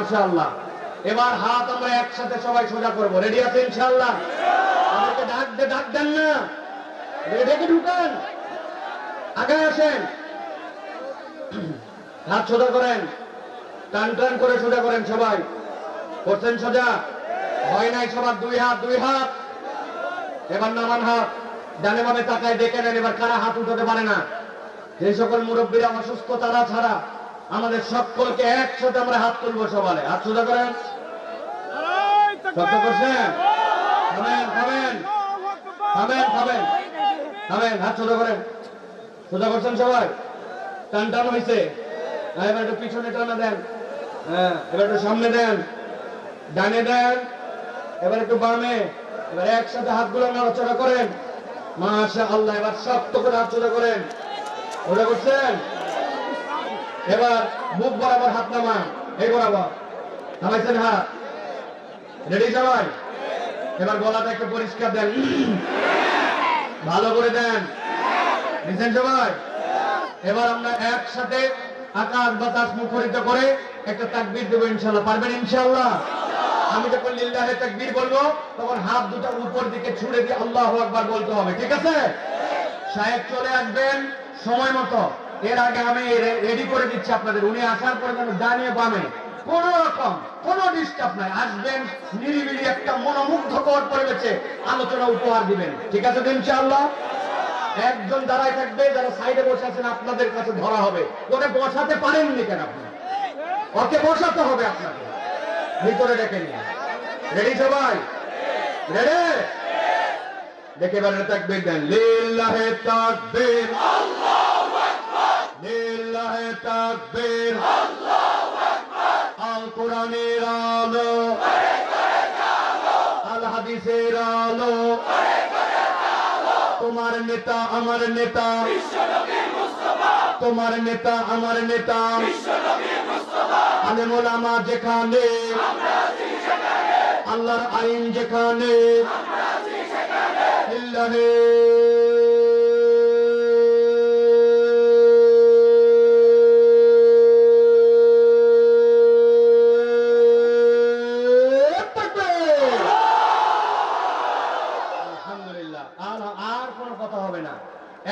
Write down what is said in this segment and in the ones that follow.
মাশাআল্লাহ। এবার হাত আমরা একসাথে সবাই সোজা করব। রেডি আছে ইনশাআল্লাহ? আমাদেরকে ডাক দেন না, রেডি ঢুকান, আগে আসেন, হাত সোজা করেন, টান টান করে সোজা করেন সবাই। করছেন সোজা? হয় নাই সবার? দুই হাত, দুই হাত। এবার নামান হাত, ডানে বামে তাকায় দেখে নেন এবার কারা হাত উঠাতে পারে না। যে সকল মুরব্বীরা অসুস্থ তারা ছাড়া আমাদের সকলকে একসাথে আমরা হাত তুলবো। সবাই হাত সোজা করেন। শক্ত করছেন? থামেন থামেন থামেন থামেন থামেন, হাত সোজা করেন। সোজা করছেন সবাই? টান টান হয়েছে? এবার একটু পিছনে টানা দেন, হ্যাঁ এবার একটু সামনে দেন, ডানে দেন, এবার একটু বামে। এবার একসাথে হাতগুলো নড়াচড়া করেন। মাশাআল্লাহ। এবার শক্ত করে হাত সোজা করেন। সোজা করছেন? এবার বুক বরাবর হাত নামান, এই বরাবর নামাইছেন হাত। রেডি সবাই? এবার গলাটা একটু পরিষ্কার দেন, ভালো করে দেন। দিচ্ছেন সবাই? এবার আমরা একসাথে আকাশ বাতাস মুখরিত করে একটা তাকবীর দেবো ইনশাআল্লাহ। পারবেন ইনশাআল্লাহ? আমি যখন লিল্লাহে তাকবীর বলবো তখন হাত দুটো উপর দিকে ছুড়ে দিয়ে আল্লাহু আকবার বলতে হবে, ঠিক আছে? সাহেব চলে আসবেন সময় মতো। এর আগে আমি রেডি করে দিচ্ছি আপনাদের। উনি আসার পরে যেন ডানে বামে কোন রকম কোন ডিস্টার্ব নাই, আসবেন নিরিবিলি একটা মনোমুগ্ধকর পরিবেশে আলোচনা উপহার দিবেন, ঠিক আছে ইনশাআল্লাহ? একজন দাঁড়ায় থাকবে, যারা সাইডে বসে আছেন আপনাদের কাছে ধরা হবে। ওকে বসাতে পারেননি কেন আপনি? ওকে বসাতে হবে আপনাকে, ভিতরে ডেকে নিয়ে। রেডি সবাই? রেডি? দেখে এবারে তাকবীর দেন। লিল্লাহে তাকবীর, আল্লাহু আকবার, লিল্লাহে তাকবীর, আল্লাহু আকবার। আল কোরআনের আলো করে করে আলো, আল হাদিসের আলো করে করে আলো। তোমার নেতা আমার নেতা বিশ্বনবী মুস্তাফা, তোমার নেতা আমার নেতা বিশ্বনবী মুস্তাফা। আলেম ওলামা যেখানে আমরা আছি সেখানে, আল্লাহর আইন যেখানে আমরা আছি সেখানে। লিল্লাহে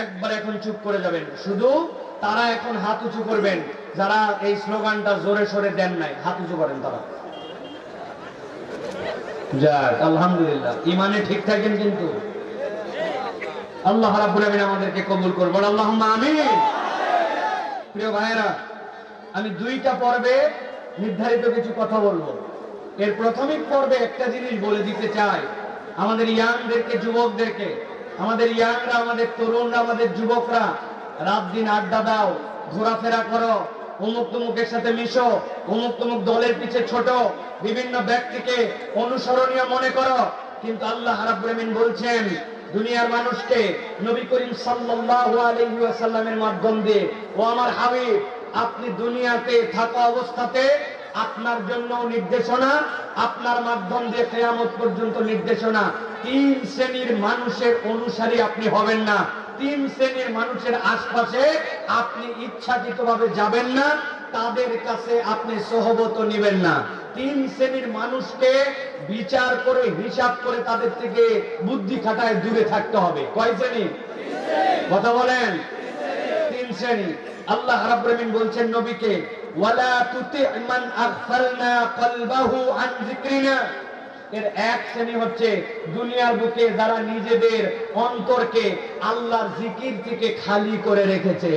একবার এখন চুপ করে যাবেন। শুধু তারা এখন হাত উঁচু করবেন যারা এই স্লোগানটা জোরে সোরে দেন নাই, হাত উঁচু করেন তারা। যাক আলহামদুলিল্লাহ, ইমানে ঠিক থাকেন কিন্তু। আল্লাহ রাব্বুল আমিন আমাদেরকে কবুল করবেন, আল্লাহুম্মা আমিন। প্রিয় ভাইরা, আমি দুইটা পর্বে নির্ধারিত কিছু কথা বলবো। এর প্রাথমিক পর্বে একটা জিনিস বলে দিতে চাই আমাদের ইয়াংদেরকে, যুবকদেরকে। আমাদের ইয়াংরা, আমাদের তরুণরা, আমাদের যুবকরা রাত দিন আড্ডা দাও, ঘোরাফেরা করো, অমুক তমুকের সাথে মিশো, অমুক তমুক দলের পিছে ছোট, বিভিন্ন ব্যক্তিকে অনুসরণীয় মনে করো। কিন্তু আল্লাহ রাব্বুল আমিন বলছেন দুনিয়ার মানুষকে নবী করিম সাল্লাল্লাহু আলাইহি ওয়াসাল্লামের মাধ্যম দিয়ে, ও আমার হাবিব, আপনি দুনিয়াতে থাকা অবস্থাতে আপনার জন্য নির্দেশনা, আপনার মাধ্যম দিয়ে কিয়ামত পর্যন্ত নির্দেশনা। তিন শ্রেণীর মানুষের অনুসারী আপনি হবেন না, তিন শ্রেণীর মানুষের আশপাশে আপনি ইচ্ছাকৃতভাবে যাবেন না, তাদের কাছে আপনি সহবত নেবেন না। তিন শ্রেণীর মানুষকে বিচার করে, হিসাব করে তাদের থেকে বুদ্ধি খাটায় দূরে থাকতে হবে। কয় শ্রেণী? কথা বলেন। তিন শ্রেণী। আল্লাহ রাব্বুল আমিন বলছেন নবীকে, ওয়ালা তুতি মান আগফালনা কলবাহু আন যিকরিনা। এর এক শ্রেণী হচ্ছে দুনিয়ার বুকে যারা নিজেদের অন্তরকে আল্লাহর জিকির থেকে খালি করে রেখেছে।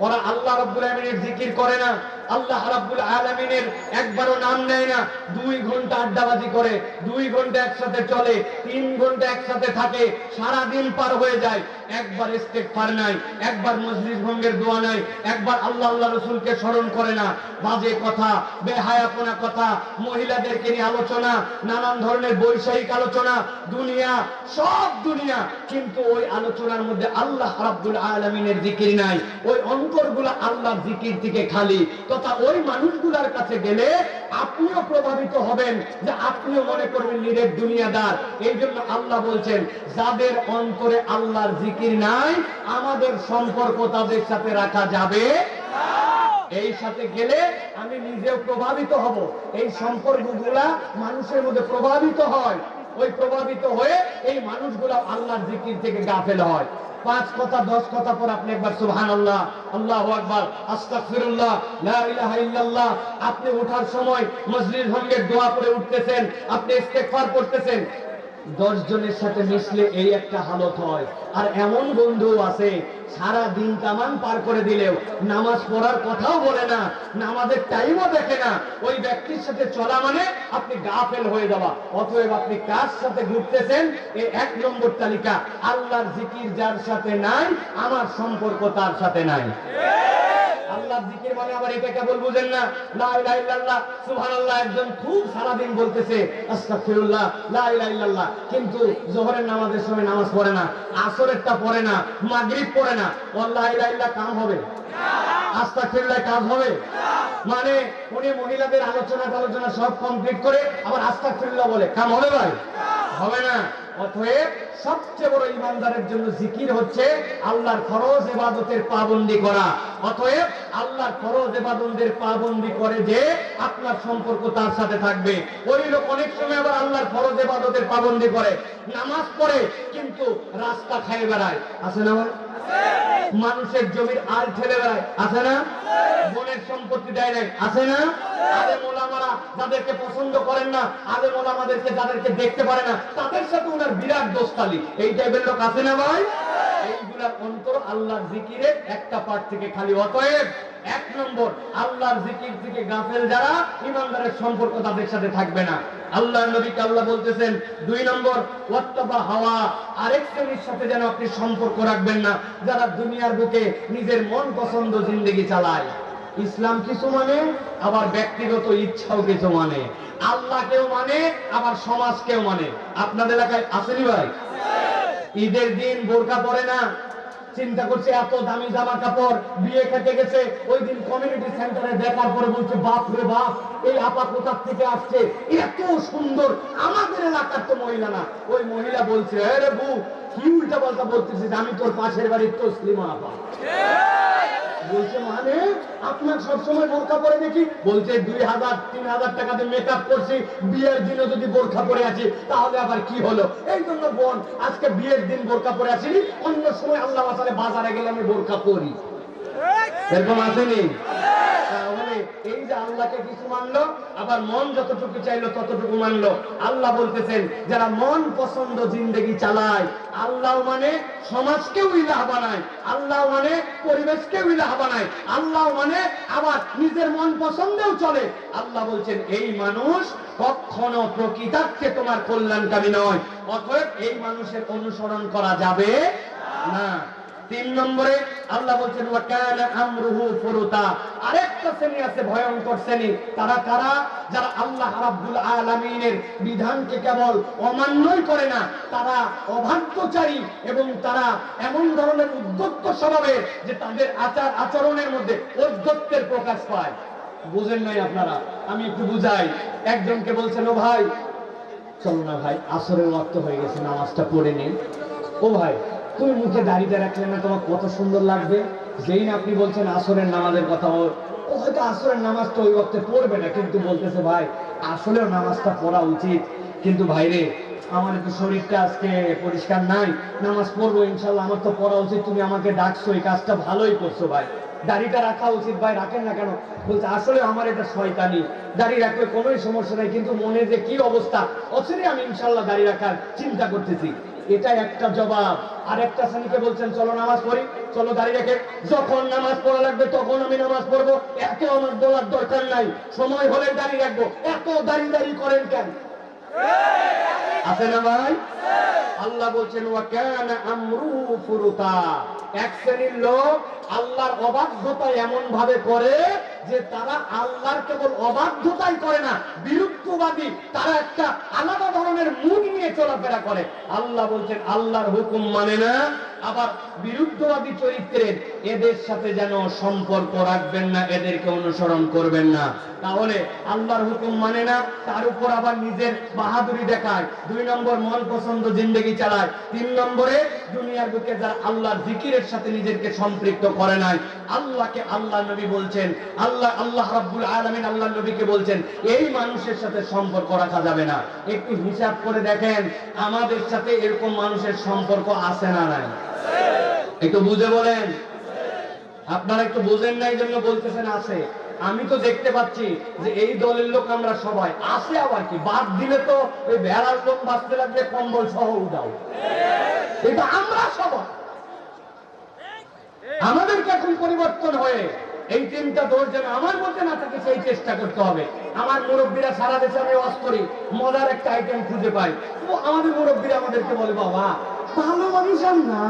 ওরা আল্লাহ রাব্বুল আলামিনের জিকির করে না, আল্লাহ রাব্বুল আলামিনের একবারও নাম নেয় না। 2 ঘন্টা আড্ডাবাজি করে, 2 ঘন্টা একসাথে চলে, 3 ঘন্টা একসাথে থাকে, সারা দিন পার হয়ে যায়, একবার ইস্তেগফার নাই, একবার মজলিস ভঙ্গের দোয়া নাই, একবার আল্লাহ আল্লাহ রাসূলকে স্মরণ করে না। বাজে কথা, বেহায়াপনা কথা, মহিলাদেরকে নিয়ে আলোচনা, নানান ধরনের বৈষয়িক আলোচনা, দুনিয়া, সব দুনিয়া, কিন্তু ওই আলোচনার মধ্যে আল্লাহ রাব্বুল আলামিনের জিকির নাই। ওই অন্তরগুলো আল্লাহর জিকির থেকে খালি। তথা ওই মানুষগুলোর কাছে গেলে আপনিও প্রভাবিত হবেন, যে আপনিও মনে করবেন নিরেট দুনিয়াদার। এই জন্য আল্লাহ বলছেন যাদের অন্তরে আল্লাহর জিকির নাই, আমাদের সম্পর্ক তাদের সাথে রাখা যাবে না। এই সাথে গেলে আমি নিজেও প্রভাবিত হব। এই সম্পর্কগুলা মানুষের মধ্যে প্রভাবিত হয়, ওই প্রভাবিত হয়ে এই মানুষগুলা আল্লাহর জিকির থেকে গাফেল হয়। 5 কথা 10 কথা পর আপনি একবার সুবহানাল্লাহ, আল্লাহু আকবার, আস্তাগফিরুল্লাহ, লা ইলাহা ইল্লাল্লাহ, আপনি ওঠার সময় মজলিস ভঙ্গের দোয়া পড়ে উঠতেছেন, আপনি ইস্তেগফার করতেছেন। 10 জনের সাথে মিশলে এই একটা হালত হয়। আর এমন বন্ধু আছে সারা দিন কামান পার করে দিলেও নামাজ পড়ার কথাও বলে না, নামাজের টাইমও দেখে না। ওই ব্যক্তির সাথে চলা মানে আপনি গাফেল হয়ে যাওয়া। অতএব আপনি কার সাথে ঘুরতেছেন এই 1 নম্বর তালিকা। আল্লাহর জিকির যার সাথে নাই, আমার সম্পর্ক তার সাথে নাই। আল্লাহর জিকির মানে আবার এটা কেবল বুঝেন না, লা ইলাহা ইল্লাল্লাহ, সুবহানাল্লাহ একজন খুব সারা দিন বলতেছে আস্তাগফিরুল্লাহ, লা ইলাহা ইল্লাল্লাহ, কিন্তু যোহরের নামাজের সময় নামাজ পড়ে না, আসরেরটা পড়ে না, মাগরিব পড়ে না। লা ইলাহা ইল্লাল্লাহ কাম হবে না, আস্তাগফিরুল্লাহ কাজ হবে না। মানে উনি মহিলাদের আলোচনা সব কমপ্লিট করে আবার আস্তাগফিরুল্লাহ বলে, কাম হবে ভাই? হবে না। অতএব সবচেয়ে বড় ইমানদারের জন্য জিকির হচ্ছে আল্লাহর ফরজ ইবাদতের পাবন্দি করা। অতএব আল্লাহর ফরজ ইবাদতের পাবন্দি করে যে আপনার সম্পর্ক তার সাথে থাকবে। ওই লোক অনেক সময় আবার আল্লাহর ফরজ ইবাদতের পাবন্দি করে, নামাজ পড়ে কিন্তু রাস্তা খায় বেড়ায়, আছে না? মানুষের জমির আল ঠেলে বেড়ায়, আছে না? বনের সম্পত্তি দেয় নাই, আছে না? আলেম ওলামারা যাদেরকে পছন্দ করেন না, আলেম ওলামাদেরকে যাদেরকে দেখতে পারে না, তাদের সাথে ওনার বিরাট দোস্তালি, এই টাইপের লোক আছে না ভাই? এইগুলা অন্তর আল্লাহর জিকিরের একটা পার্ট থেকে খালি। অতএব 1 নম্বর আল্লাহর জিকির থেকে গাফেল যারা, ইমানদারের সম্পর্ক তাদের সাথে থাকবে না। আল্লাহর নবীকে আল্লাহ বলতেছেন 2 নম্বর ওয়াত্তাবা হাওয়া, আরেক শ্রেণীর সাথে যেন আপনি সম্পর্ক রাখবেন না যারা দুনিয়ার বুকে নিজের মন পছন্দ জিন্দেগি চালায়। ইসলাম কিছু মানে, আবার ব্যক্তিগত ইচ্ছাও কিছু মানে, আল্লাহকেও মানে, আবার সমাজকেও মানে। আপনাদের এলাকায় আসেনি ভাই? ঈদের দিন বোরকা পরে না, চিন্তা করছে এত দামি জামা কাপড়, বিয়ে খেতে গেছে, ওই দিন কমিউনিটি সেন্টারে দেখার পরে বলছে বাপ রে বাপ, এই আপা কোথা থেকে আসছে, এত সুন্দর, আমাদের এলাকার তো মহিলা না। ওই মহিলা বলছে, আরে বউ কি উল্টা পাল্টা বলতেছিস, আমি তোর পাশের বাড়ির তসলিমা আপা। বলছে মানে আপনার সবসময় বোরখা পরে দেখি। বলছে 2000-3000 টাকা দিয়ে মেকআপ করছি, বিয়ের দিনে যদি বোরখা পরে আছি তাহলে আবার কি হলো? এই জন্য বোন আজকে বিয়ের দিন বোরখা পরে আসিনি, অন্য সময় আল্লাহ বাঁচালে বাজারে গেলে আমি বোরখা পরি। এরকম আসেনি? তাহলে এই যে আল্লাহকে কিছু মানলো, আবার মন যতটুকু চাইলো ততটুকু মানলো। আল্লাহ বলতেছেন যারা মন পছন্দ জিন্দেগি চালায়, আল্লাহ মানে সমাজকেও ইলাহ বানায়, আল্লাহ মানে পরিবেশকেও ইলাহ বানায়, আল্লাহ মানে আবার নিজের মন পছন্দেও চলে। আল্লাহ বলছেন এই মানুষ কখনো প্রকৃতার্থে তোমার কল্যাণকামী নয়। অতএব এই মানুষের অনুসরণ করা যাবে না। 3 নম্বরে আল্লাহ বলছেন ওয়া কানা আমরুহু ফুরুতা, আরেকটা শ্রেণী আছে ভয়ঙ্কর শ্রেণী। তারা কারা? যারা আল্লাহ রাব্বুল আলামিনের বিধানকে কেবল অমান্যই করে না, তারা অবাধ্যচারী এবং তারা এমন ধরনের উদ্যত্ত স্বভাবের যে তাদের আচার আচরণের মধ্যে ঔদ্ধত্যের প্রকাশ পায়। বুঝেন নাই আপনারা? আমি একটু বুঝাই। একজনকে বলছেন, ও ভাই চলো না ভাই, আসরের ওয়াক্ত হয়ে গেছে, নামাজটা পড়ে নিন। ও ভাই তুমি মুখে দাড়িটা রাখলে না, তোমার কত সুন্দর লাগবে। যেই না আপনি বলছেন আসরের নামাজের কথা, ও হয়তো আসরের নামাজটা ওই ওয়াক্তে পড়বে না, কিন্তু বলতেছে ভাই আসলেও নামাজটা পড়া উচিত। কিন্তু ভাইরে আমার একটু শরীরটা আজকে পরিষ্কার নাই, নামাজ পড়বো ইনশাল্লাহ, আমার তো পড়া উচিত, তুমি আমাকে ডাকছো, এই কাজটা ভালোই করছো ভাই, দাড়িটা রাখা উচিত। ভাই রাখেন না কেন? বলছে আসলে আমার এটা শয়তানি, দাড়ি রাখলে কোনো সমস্যা নাই, কিন্তু মনে যে কি অবস্থা, অচিরে আমি ইনশাল্লাহ দাড়ি রাখার চিন্তা করতেছি। এটা একটা জবাব। আর একটা শ্রেণীকে বলছেন চলো নামাজ পড়ি, চলো দাঁড়িয়ে রেখে, যখন নামাজ পড়া লাগবে তখন আমি নামাজ পড়বো, এত আমার বলার দরকার নাই, সময় হলে দাঁড়িয়ে রাখবো, এত দাঁড়িয়ে করেন কেন? আছে না ভাই? আল্লাহ বলছেন ওয়া কানা আমরুহু ফুরুতা, এক শ্রেণীর লোক আল্লাহর অবাধ্যতা এমন ভাবে করে যে তারা আল্লাহর কেবল অবাধ্যতাই করে না, বিরুদ্ধবাদী, তারা একটা আলাদা ধরনের মুড নিয়ে চলাফেরা করে। আল্লাহ বলছেন আল্লাহর হুকুম মানে না, আবার বিরুদ্ধবাদী চরিত্রের, এদের সাথে যেন সম্পর্ক রাখবেন না, এদেরকে অনুসরণ করবেন না। তাহলে আল্লাহর হুকুম মানে না, তার উপর আবার নিজের বাহাদুরি দেখায়। 2 নম্বর মন পছন্দ জিন্দেগি চালায়। 3 নম্বরে দুনিয়ার বুকে যারা আল্লাহর জিকিরের সাথে নিজেকে সম্পৃক্ত করে নাই, আল্লাহকে আল্লাহ নবী বলছেন, আল্লাহ রাব্বুল আলামিন আল্লাহ নবীকে বলছেন, এই মানুষের সাথে সম্পর্ক রাখা যাবে না। একটু হিসাব করে দেখেন আমাদের সাথে এরকম মানুষের সম্পর্ক আছে না নাই? একটু বুঝে বলেন। আপনারা একটু বুঝেন না, এই জন্য বলতেছেন আছে। আমি তো দেখতে পাচ্ছি যে এই দলের লোক আমরা সবাই আছে। আবার কি বাদ দিলে তো ওই ভেড়ার লোক বাঁচতে লাগবে কম্বল সহ উঠাও। এটা আমরা সবাই। আমাদেরকে এখন পরিবর্তন হয়ে এই 3টা দোষ যেন আমার মধ্যে না থাকে সেই চেষ্টা করতে হবে। আমার মুরব্বীরা সারা দেশে আমি ওয়াজ করি, মজার একটা আইটেম খুঁজে পাই। আমাদের মুরব্বীরা আমাদেরকে বলে, বাবা ভালো মানুষ আর না,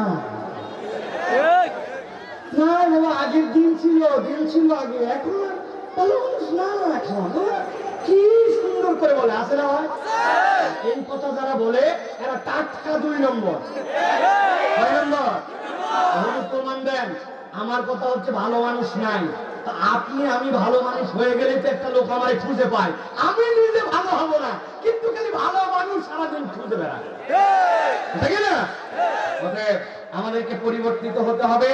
না বাবা আগের দিন ছিল আগে, এখন ভালো মানুষ না। এখন কি সুন্দর করে বলে, আছে না হয়? এই কথা যারা বলে এরা টাটকা 2 নম্বর। 6 নম্বর প্রমাণ দেন। আমার কথা হচ্ছে ভালো মানুষ নাই। তা আপনি আমি ভালো মানুষ হয়ে গেলে তো একটা লোক আমারে খুঁজে পায়। আমি নিজে ভালো হব না, কিন্তু খালি ভালো মানুষ সারাদিন খুঁজে বেড়ায়, ঠিক না? অতএব আমাদেরকে পরিবর্তিত হতে হবে।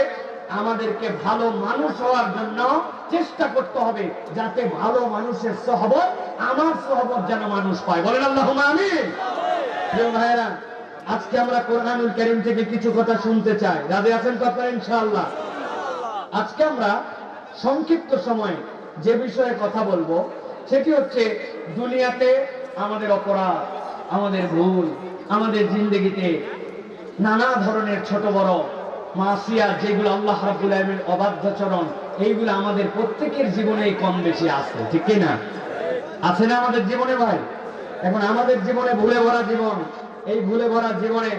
আমাদেরকে ভালো মানুষ হওয়ার জন্য চেষ্টা করতে হবে, যাতে ভালো মানুষের সহবত আমার সহবত যেন মানুষ পায়। বলেন আল্লাহুম্মা আমিন। প্রিয় ভাইরা, আজকে আমরা কোরআনুল কারীম থেকে কিছু কথা শুনতে চাই। রাজি আছেন তো আপনারা? ইনশাআল্লাহ। আজকে আমরা সংক্ষিপ্ত সময়ে যে বিষয়ে কথা বলবো সেটি হচ্ছে দুনিয়াতে আমাদের অপরাধ, আমাদের ভুল, আমাদের জিন্দেগিতে নানা ধরনের ছোট বড় মাসিয়া, যেগুলো আল্লাহ রাব্বুল আলামিনের অবাধ্যচরণ, এইগুলো আমাদের প্রত্যেকের জীবনেই কম বেশি আছে, ঠিক কি না? আছে না আমাদের জীবনে ভাই? এখন আমাদের জীবনে ভুলে ভরা জীবন। এই ভুলে ভরা জীবনে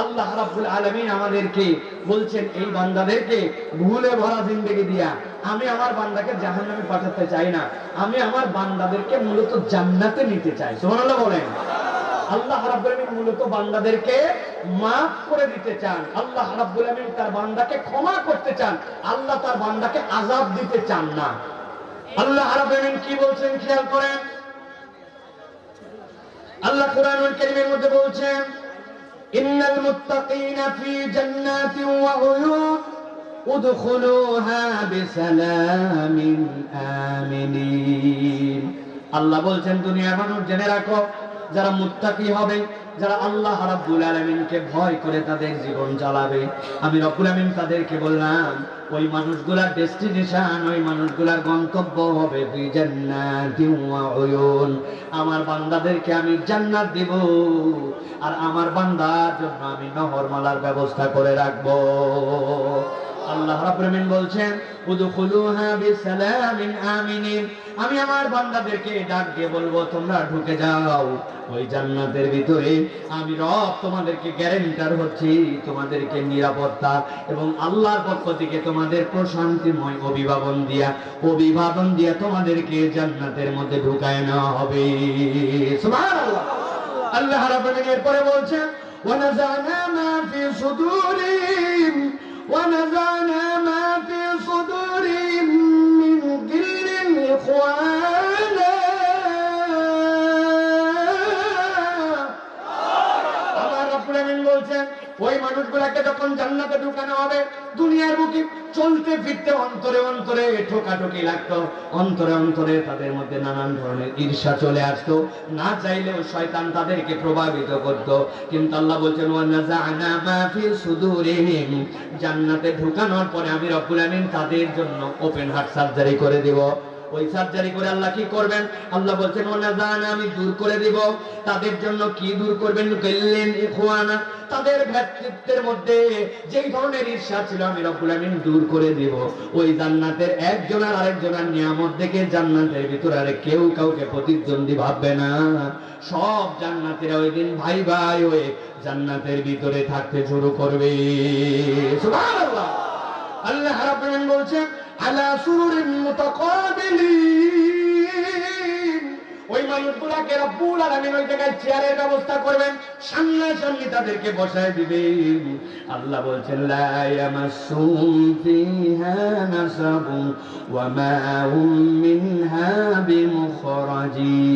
আল্লাহ রাব্বুল আলামিন আমাদেরকে বলছেন, এই বান্দাদেরকে ভুলে ভরা জিন্দেগি দিয়া আমি আমার বান্দাকে জাহান্নামে পাঠাতে চাই না, আমি আমার বান্দাদেরকে মূলত জান্নাতে নিতে চাই। সুবহানাল্লাহ বলেন। আল্লাহ রাব্বুল আলামিন মূলত বান্দাদেরকে মাফ করে দিতে চান। আল্লাহ রাব্বুল আলামিন তার বান্দাকে ক্ষমা করতে চান। আল্লাহ তার বান্দাকে আযাব দিতে চান না। আল্লাহ রাব্বুল আলামিন কি বলছেন খেয়াল করেন। আল্লাহ কোরআনুল কারীমের মধ্যে বলছেন, ইন্নাল মুত্তাকিনা ফি জান্নাতিন ওয়া উয়ুন উদখুলুহা বিসালামিন আমিনিন। আল্লাহ বলছেন, দুনিয়ার মানুষ জেনে রাখো, যারা মুত্তাকি হবে, যারা আল্লাহ রাব্বুল আলামিনকে ভয় করে তাদের জীবন চালাবে, আমি রব্বুল আলামিন তাদেরকে বললাম ওই মানুষগুলার ডেস্টিনেশন, ওই মানুষগুলার গন্তব্য হবে ফি জান্নাতিন ওয়া উয়ুন। আমার বান্দাদেরকে আমি জান্নাত দেব, আর আমার বান্দার জন্য আমি নহরমালার ব্যবস্থা করে রাখবো। আল্লাহ রাব্বুল আলামিন বলছেন, উদখুলুহা বিসালামিন আমিনিন। আমি আমার বান্দাদেরকে ডাক দিয়ে বলবো, তোমরা ঢুকে যাও ওই জান্নাতের ভিতরে। আমি রব তোমাদেরকে গ্যারান্টার হচ্ছি, তোমাদেরকে নিরাপত্তা এবং আল্লাহর পক্ষ থেকে তোমাদের প্রশান্তিময় অভিবাদন দিয়া তোমাদেরকে জান্নাতের মধ্যে ঢুকায় নেওয়া হবে। সুবহানাল্লাহ। আল্লাহ রাব্বুল আলামিন এরপরে বলছেন, ওয়ানাযানা মা ফি সুদুরিহিম ونزعنا ما في صدورهم من غل إخوانا। আল্লাহ রাব্বুল আলামিন বলছেন, ওই মানুষগুলোকে যখন জান্নাতে ঢুকানো হবে, দুনিয়ার বুকে চলতে ফিরতে অন্তরে অন্তরে ঠোকাঠুকি লাগতো, অন্তরে অন্তরে তাদের মধ্যে নানান ধরনের ঈর্ষা চলে আসতো, না চাইলেও শয়তান তাদেরকে প্রভাবিত করত। কিন্তু আল্লাহ বলছেন, ওয়ানাযানা মা ফি সুদুরিহিম, জান্নাতে ঢুকানোর পরে আমি রব্বুল আলামিন তাদের জন্য ওপেন হার্ট সার্জারি করে দেব। ওই সার্জারি করে আল্লাহ কি করবেন? আল্লাহ বলছেন, ওয়ানাযানা, আমি দূর করে দিব তাদের জন্য। কি দূর করবেন? গিল্লিন ইখওয়ানা, তাদের ভ্রাতৃত্বের মধ্যে যেই ধরনের ঈর্ষা ছিল আমি রব্বুল আলামিন দূর করে দিব। ওই জান্নাতের একজন আর আরেকজনের নিয়ামত দেখে জান্নাতের ভিতরে আর কেউ কাউকে প্রতিদ্বন্দ্বী ভাববে না। সব জান্নাতীরা ওই দিন ভাই ভাই হয়ে জান্নাতের ভিতরে থাকতে শুরু করবে। সুবহানাল্লাহ। আল্লাহ রাব্বুল আলামিন বলছেন, আলা সুরুরিন মুতাকাবিলিন, ওই মানুষগুলাকে রব্বুল আলামিন ওই জায়গায় চেয়ারের ব্যবস্থা করবেন, সামনাসামনি তাদেরকে বসায় দিবেন। আল্লাহ বলছেন লা ইয়ামাসসুহুম ফিহা নাসাবুন ওয়া মা হুম মিনহা বিমুখরাজিন।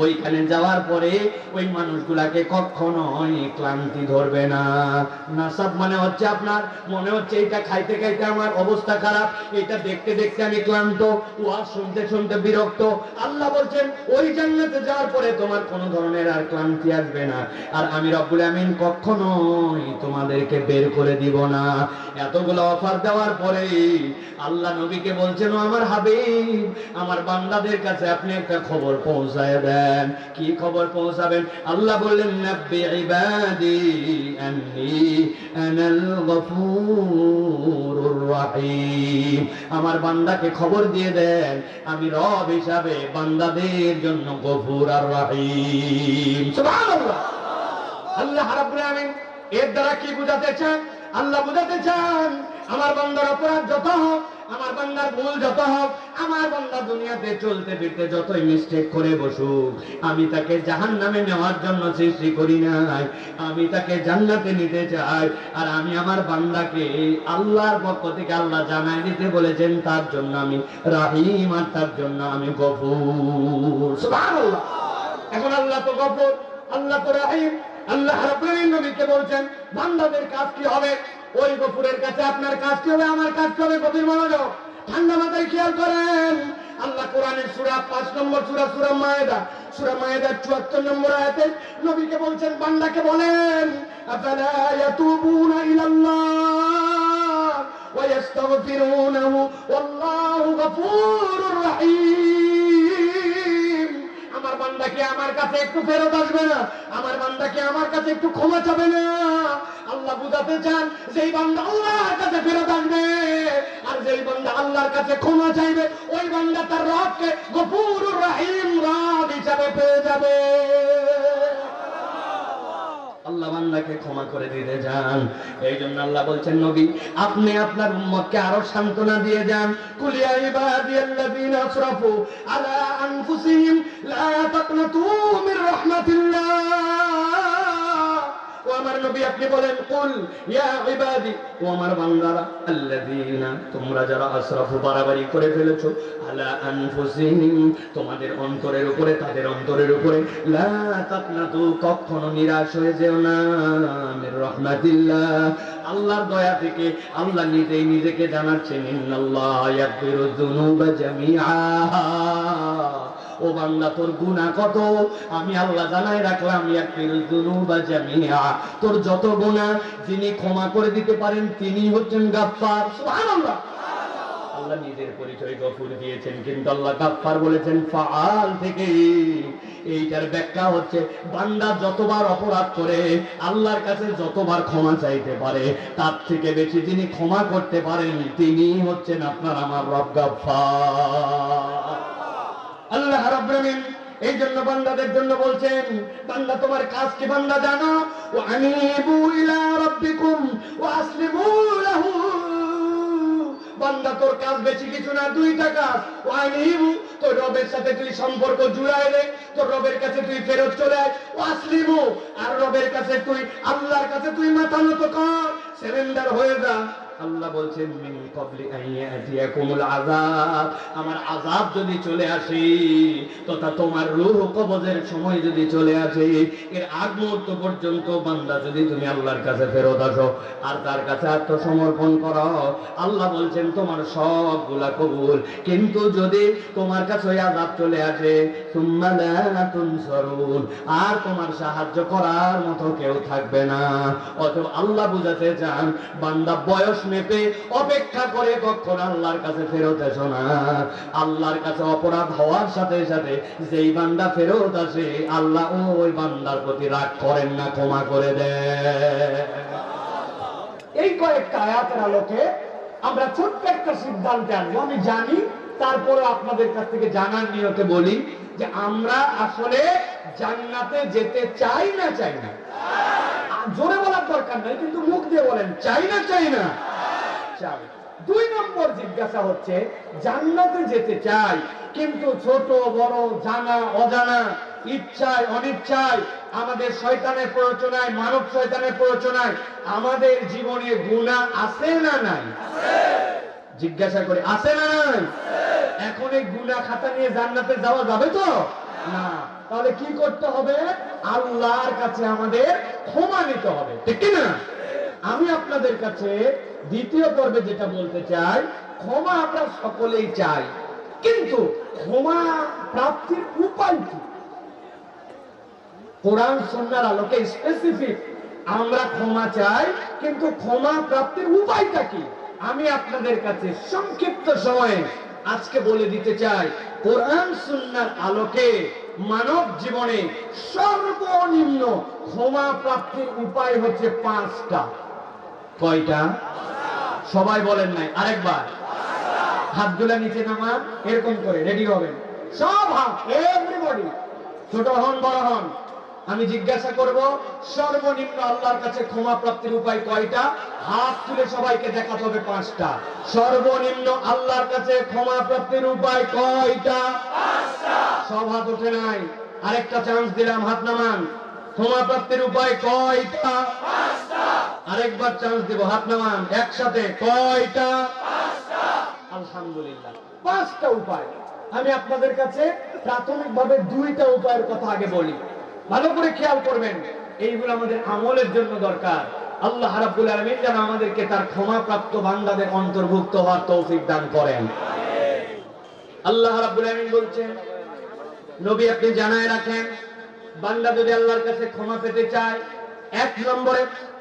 ওইখানে যাওয়ার পরে ওই মানুষগুলাকে কখনোই ক্লান্তি ধরবে না। নাসাব মানে হচ্ছে আপনার মনে হচ্ছে এটা খাইতে খাইতে আমার অবস্থা খারাপ, এটা দেখতে দেখতে আমি ক্লান্ত, ওয়াজ শুনতে শুনতে বিরক্ত। আল্লাহ বলছেন ওই জান্নাতে যাওয়ার পরে তোমার কোনো ধরনের আর ক্লান্তি আসবে না, আর আমি রব্বুল আমিন কখনোই তোমাদেরকে বের করে দিব না। এতগুলো অফার দেওয়ার পরে আল্লাহ নবীকে বলছেন ও আমার হাবিব, আমার বান্দাদের কাছে আপনি একটা খবর পৌঁছায় দেন। কি খবর পৌঁছাবেন? আল্লাহ বললেন নাব্বি ইবাদি আন্নী আনাল গফুরুর রহিম। আমার বান্দাকে খবর দিয়ে দেন আমি রব হিসাবে বান্দাদের জন্য গফুর আর রহিম। সুবহানাল্লাহ। আল্লাহ রাব্বুল আমিন এর দ্বারা কি বুঝাতে চান? আল্লাহ বুঝাতে চান আমার বান্দার অপরাধ যত হোক, আমার বান্দার ভুল যত হোক, আমার বান্দা দুনিয়াতে চলতে ফিরতে যতই মিস্টেক করে বসুক, আমি তাকে জাহান্নামে নেওয়ার জন্য সৃষ্টি করি নাই, আমি তাকে জান্নাতে নিতে চাই। আর আমি আমার বান্দাকে আল্লাহর পক্ষ থেকে আল্লাহ জানাই দিতে বলেছেন তার জন্য আমি রহিম আর তার জন্য আমি গফুর। সুবহানাল্লাহ। এখন আল্লাহ তো গফুর, আল্লাহ তো রহিম। আল্লাহ রাব্বুল আলামিন নবীকে বলছেন বান্দাদের কাজ কি হবে? ওই গফুরের কাছে আপনার কাজ কি হবে, আমার কাজ কি হবে? গভীর মনোযোগ, ঠান্ডা মাথায় খেয়াল করেন। আল্লাহ কোরআনের সূরা 5 নম্বর সূরা মায়েদা 74 নম্বর আয়াতে নবীকে বলছেন বান্দাকে বলেন আফালা ইয়াতুবুনা ইলাল্লাহ ওয়া ইস্তাগফিরুনাহু ওয়াল্লাহু গফুরুর রহিম। আমার বান্দা কি আমার কাছে একটু ফেরত আসবে না? আমার বান্দা কি আমার কাছে একটু ক্ষমা চাবে না? আল্লাহ বুঝাতে চান যেই বান্দা আল্লাহর কাছে ফেরত আসবে আর যেই বান্দা আল্লাহর কাছে ক্ষমা চাইবে ওই বান্দা তার রবকে গফুরুর রহিম রব হিসাবে পেয়ে যাবে। আল্লাহ বান্দাকে ক্ষমা করে দিতে যান। এই জন্য আল্লাহ বলছেন নবী আপনি আপনার উম্মতকে আরো সান্ত্বনা দিয়ে যান। কুল ইয়া ইবাদিয়াল্লাযীনা আসরাফু আলা আনফুসিহিম লা তাকনাতু মির রাহমাতিল্লাহ। ও আমার নবী আপনি বলেন কুল ইয়া ইবাদি, ও আমার বান্দারা, আল্লাযীনা তোমরা যারা আসরাফু বাড়াবাড়ি করে ফেলেছো, আলা আনফুসিহিম তোমাদের অন্তরের উপরে, তাদের অন্তরের উপরে, লা তাকনাতু কখনো নিরাশ হয়ে যেও না মির রাহমাতিল্লাহ আল্লাহর দয়া থেকে। আল্লাহ নিজেই নিজেকে জানাচ্ছেন ইন্নাল্লাহ ইয়াগফিরুয যুনুবা জামিআ। ও বান্দা তোর গুনাহ কত আমি আল্লাহ জানাই রাখলাম, ইয়াগফিরুয যুনুবা জামিআ তোর যত গুনাহ যিনি ক্ষমা করে দিতে পারেন তিনি হচ্ছেন গাফফার। সুবহানাল্লাহ। আল্লাহ নিজের পরিচয় গফুর দিয়েছেন, কিন্তু আল্লাহ গাফফার বলেছেন ফাআল থেকে। এইটার ব্যাখ্যা হচ্ছে বান্দা যতবার অপরাধ করে আল্লাহর কাছে যতবার ক্ষমা চাইতে পারে তার থেকে বেশি যিনি ক্ষমা করতে পারেন তিনি হচ্ছেন আপনার আমার রব গাফফার। আল্লাহ রাব্বুল আমিন এই জন্য বান্দাদের জন্য বলছেন বান্দা তোমার কাজ কি বান্দা জানো? ওয়া আনিবু ইলা রাব্বিকুম ওয়া আসলিমু লাহু। বান্দা তোর কাজ বেশি কিছু না, দুইটা কাজ। ওয়া আনিবু তোর রবের সাথে তুই সম্পর্ক জুড়ায় রে, তোর রবের কাছে তুই ফেরত চলে আয়। ওয়া আসলিমু আর রবের কাছে তুই আল্লাহর কাছে তুই মাথা নত কর, সারেন্ডার হয়ে যা। আল্লাহ বলছেন মিন ক্বাবলি আন ইয়াতিয়াকুমুল আযাব, আমার আযাব যদি চলে আসে তথা তোমার রূহ কবজের সময় যদি চলে আসে এর আগ মুহূর্ত পর্যন্ত বান্দা যদি তুমি আল্লাহর কাছে ফেরত আসো আর তার কাছে আত্মসমর্পণ করো আল্লাহ বলছেন তোমার সবগুলা কবুল। কিন্তু যদি তোমার কাছে ওই আযাব চলে আসে সুম্মা লা তুনসারুন আর তোমার সাহায্য করার মতো কেউ থাকবে না। অতএব আল্লাহ বুঝাতে চান বান্দা বয়স মেপে অপেক্ষা করে কখন আল্লাহর কাছে ফেরত এসো না। আল্লাহর কাছে অপরাধ হওয়ার সাথে সাথে যেই বান্দা ফেরত আসে আল্লাহ ওই বান্দার প্রতি রাগ করেন না, ক্ষমা করে দেন। এই কয়েকটা আয়াতের আলোকে আমরা ছোট্ট একটা সিদ্ধান্তে আসবো। আমি জানি তারপরে আপনাদের কাছ থেকে জানার নিয়তে বলি যে আমরা আসলে জান্নাতে যেতে চাই না চাই না? জোরে বলার দরকার নাই, কিন্তু মুখ দিয়ে বলেন চাই না চাই না? চাই। দুই নম্বর জিজ্ঞাসা হচ্ছে, জান্নাতে যেতে চাই কিন্তু ছোট বড় জানা অজানা ইচ্ছায় অনিচ্ছায় আমাদের শয়তানের প্ররোচনায় মানব শয়তানের প্ররোচনায় আমাদের জীবনে গুনাহ আছে না নাই? জিজ্ঞাসা করে আছে না নাই? এখন এই গুনাহ খাতা নিয়ে জান্নাতে যাওয়া যাবে তো না। তাহলে কি করতে হবে? আল্লাহর কাছে আমাদের ক্ষমা নিতে হবে, ঠিক কি না? আমি আপনাদের কাছে দ্বিতীয় পর্বে যেটা বলতে চাই, ক্ষমা আমরা সকলেই চাই, কিন্তু ক্ষমা প্রাপ্তির উপায় কি? কোরআন সুন্নাহর আলোকে স্পেসিফিক আমরা ক্ষমা চাই, কিন্তু ক্ষমা প্রাপ্তির উপায়টা কি? আমি আপনাদের কাছে সংক্ষিপ্ত সময়ে আজকে বলে দিতে চাই। কোরআন সুন্নাহর আলোকে মানব জীবনে সর্বনিম্ন ক্ষমা প্রাপ্তির উপায় হচ্ছে 5টা। কয়টা? সবাই বলেন নাই, আরেকবার হাতগুলা নিচে নামান, এরকম করে রেডি হবেন সব হাত, এভরিবডি, ছোট হন বড় হন। আমি জিজ্ঞাসা করব, সর্বনিম্ন আল্লাহর কাছে ক্ষমা প্রাপ্তির উপায় কয়টা? হাত তুলে সবাইকে দেখাতে হবে 5টা। সর্বনিম্ন আল্লাহর কাছে ক্ষমা প্রাপ্তির উপায় কয়টা? 5টা। সব হাত ওঠে নাই, আরেকটা চান্স দিলাম, হাত নামান। ক্ষমা প্রাপ্তির উপায় কয়টা? 5টা। আরেকবার চান্স দেব, হাত নামান। একসাথে কয়টা? 5টা। আলহামদুলিল্লাহ, 5টা উপায়। আমি আপনাদের কাছে প্রাথমিকভাবে 2টা উপায়ের কথা আগে বলি, ভালো করে খেয়াল করবেন। এইগুলো আমাদের আমলের জন্য দরকার। আল্লাহ রাব্বুল আলামিন যেন আমাদেরকে তার ক্ষমাপ্রাপ্ত বান্দাদের অন্তর্ভুক্ত হওয়ার তৌফিক দান করেন। আল্লাহ রাব্বুল আলামিন বলছেন, নবী আপনি জানায় রাখেন, বান্দা যদি আল্লাহর কাছে ক্ষমা পেতে চায়, 1 নম্বরে